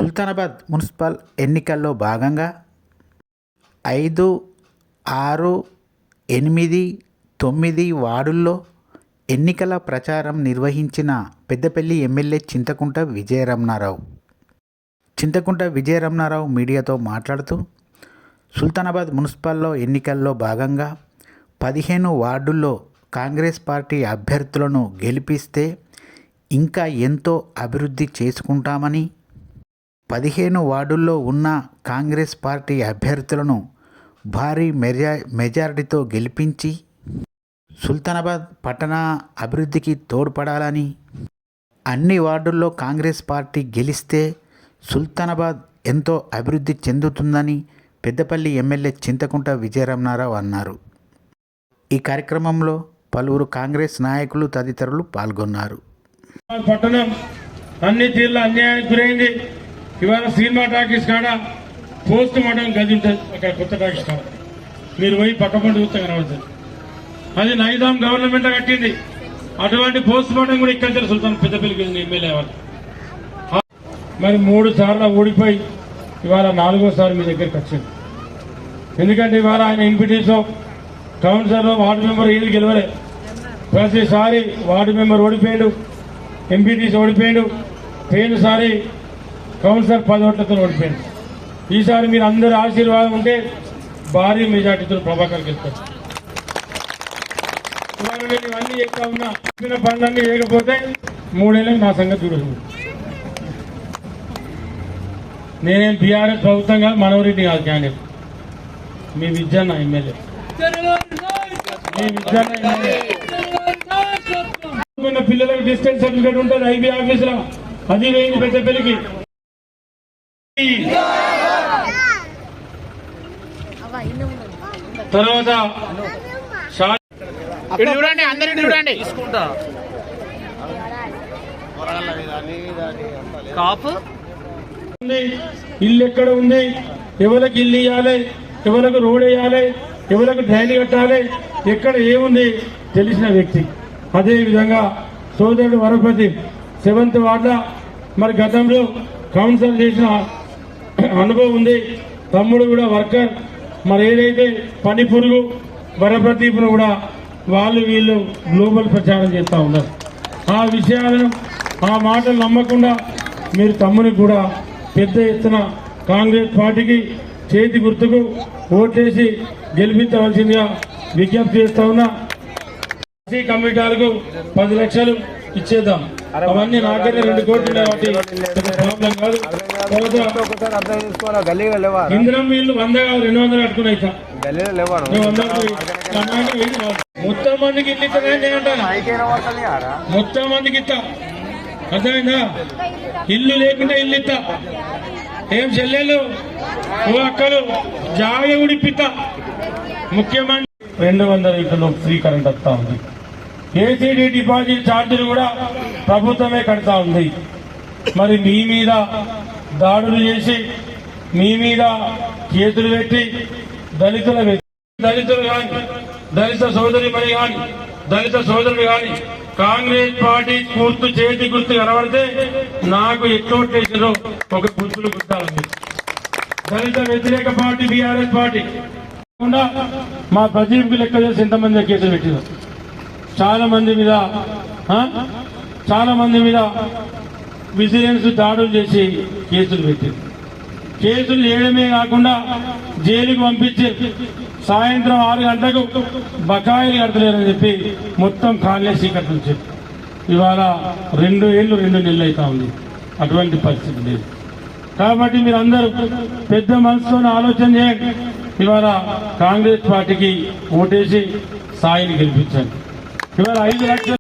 Sultanabad municipal ఎన్నికల్లో భాగంగా 5, 6, 8, 9 వార్డుల్లో ఎన్నికల ప్రచారం నిర్వహించిన పెద్దపల్లి ఎమ్మెల్యే చింతకుంట విజయరమణారావు మీడియాతో మాట్లాడుతూ సుల్తానాబాద్ మున్సిపల్లో ఎన్నికల్లో భాగంగా 15 వార్డుల్లో కాంగ్రెస్ పార్టీ అభ్యర్థులను గెలిపిస్తే ఇంకా ఎంతో అభివృద్ధి చేసుకుంటామని, 15 వార్డుల్లో ఉన్న కాంగ్రెస్ పార్టీ అభ్యర్థులను భారీ మెజారిటీతో గెలిపించి సుల్తానాబాద్ పట్టణ అభివృద్ధికి తోడ్పడాలని, అన్ని వార్డుల్లో కాంగ్రెస్ పార్టీ గెలిస్తే సుల్తానాబాద్ ఎంతో అభివృద్ధి చెందుతుందని పెద్దపల్లి ఎమ్మెల్యే చింతకుంట విజయరమణారావు అన్నారు. ఈ కార్యక్రమంలో పలువురు కాంగ్రెస్ నాయకులు తదితరులు పాల్గొన్నారు. పట్టణం అన్ని తీర్ల అన్యాయానికి గురైంది. ఇవాళ సినిమా టాకీస్ కాడ పోస్ట్ మార్టం గది ఉంటుంది. అక్కడ కొత్త టాకీస్ కాడ మీరు పోయి పక్కపండి చూస్తే కనబడుతుంది. అది నైజాం గవర్నమెంట్ కట్టింది. అటువంటి పోస్ట్ మార్టం కూడా ఇక్కడ సుల్తాన్ పెద్దపల్లికి ఎమ్మెల్యే వాళ్ళు మరి 3 సార్లు ఓడిపోయి ఇవాళ 4వ మీ దగ్గరికి వచ్చింది. ఎందుకంటే ఇవాళ ఆయన ఎంపీటీసో కౌన్సిలర్ వార్డు మెంబర్ ఏది గెలవలే. ప్రతిసారి వార్డు మెంబర్ ఓడిపోయాడు, ఎంపీటీసీ ఓడిపోయాడు, పోయినసారి కౌన్సిలర్ 10 ఓట్లతో ఓడిపోయాడు. ఈసారి మీరు అందరూ ఆశీర్వాదం ఉంటే భారీ మెజార్టీతో ప్రభాకర్ గెలుస్తారు. ఇవాళ నేను ఇవన్నీ ఎక్కువ ఉన్నా చెప్పిన పనులన్నీ లేకపోతే 3 ఏళ్ళకి నా సంగతి చూడదు. నేనేం బీఆర్ఎస్ ప్రభుత్వం కాదు, మనోరెడ్డి కాదు క్యాండిడేట్. మీ విద్యన్న ఎమ్మెల్యే, మీ విద్యన్న ఎమ్మెల్యే. పిల్లలకు డిస్టెన్స్ సర్టిఫికేట్ ఉంటుంది ఐబీ ఆఫీసులో, అది వేయింది పెద్దపల్లికి. తర్వాత ఇల్లు ఎక్కడ ఉంది, ఎవరికి ఇల్లు ఇవ్వాలి, ఎవరికి రోడ్ వేయాలి, ఎవరికి డ్రైన్ కట్టాలి, ఎక్కడ ఏముంది తెలిసిన వ్యక్తి. అదేవిధంగా సోదరుడు వరపతి 7th వార్డులో మరి గతంలో కౌన్సిల్ చేసిన అనుభవం ఉంది. తమ్ముడు కూడా వర్కర్. మరి ఏదైతే పని పురుగు వరప్రదీప్ను కూడా వీళ్ళు గ్లోబల్ ప్రచారం చేస్తూ ఉన్నారు. ఆ విషయాలను ఆ మాటలు నమ్మకుండా మీరు తమ్ముని కూడా పెద్ద ఎత్తున కాంగ్రెస్ పార్టీకి చేతి గుర్తుకు ఓటేసి గెలిపించవలసిందిగా విజ్ఞప్తి చేస్తా ఉన్నా. కమిటీలకు 10 లక్షలు ఇచ్చేద్దాం. అవన్నీ నాకైతే 2 కోట్లు కాబట్టి ప్రాబ్లం కాదు. ఇంద్రం వీళ్ళు 100 కాదు 200 కట్టుకుని మొత్తం మందికి ఇల్లు ఇస్తానని అంటాను. మొత్తం మందికి ఇస్తా, అర్థమైందా? ఇల్లు లేకుండా ఇల్లు ఇస్తా. ఏం చెల్లెలు ఓ అక్కలు జాగ ఉడిపిస్తా. ముఖ్యమంత్రి 200 ఇంట్లో ఫ్రీ కరెంట్ వస్తా ఉంది. ఏసీడీ డిపాజిట్ ఛార్జీలు కూడా ప్రభుత్వమే కడతా ఉంది. మరి మీ మీద దాడులు చేసి మీ మీద చేతులు పెట్టి దళితులు కానీ, దళిత సోదరిమణి కానీ, దళిత సోదరుడు కానీ కాంగ్రెస్ పార్టీ చేతి గుర్తు కనబడితే నాకు ఎట్లోటేసారో ఒక గుర్తులు గుర్తాలండి. దళిత వ్యతిరేక పార్టీ బీఆర్ఎస్ పార్టీ మా ప్రజీవికి లెక్క చేసి ఎంతమంది కేసులు పెట్టినారు. చాలా మంది మీద విజిలెన్స్ దాడులు చేసి కేసులు పెట్టారు. కేసులు చేయడమే కాకుండా జైలుకు పంపించి సాయంత్రం 6 గంటలకు బకాయిలు కడతలేరని చెప్పి మొత్తం కాంగ్రెస్ కట్టించారు. ఇవాళ 2 ఏళ్ళు 2 నెలలు అవుతా ఉంది. అటువంటి పరిస్థితి లేదు. కాబట్టి మీరు అందరూ పెద్ద మనసుతో ఆలోచన చేయండి. ఇవాళ కాంగ్రెస్ పార్టీకి ఓటేసి సాయిని గెలిపించండి. ఇవాళ 5 లక్షలు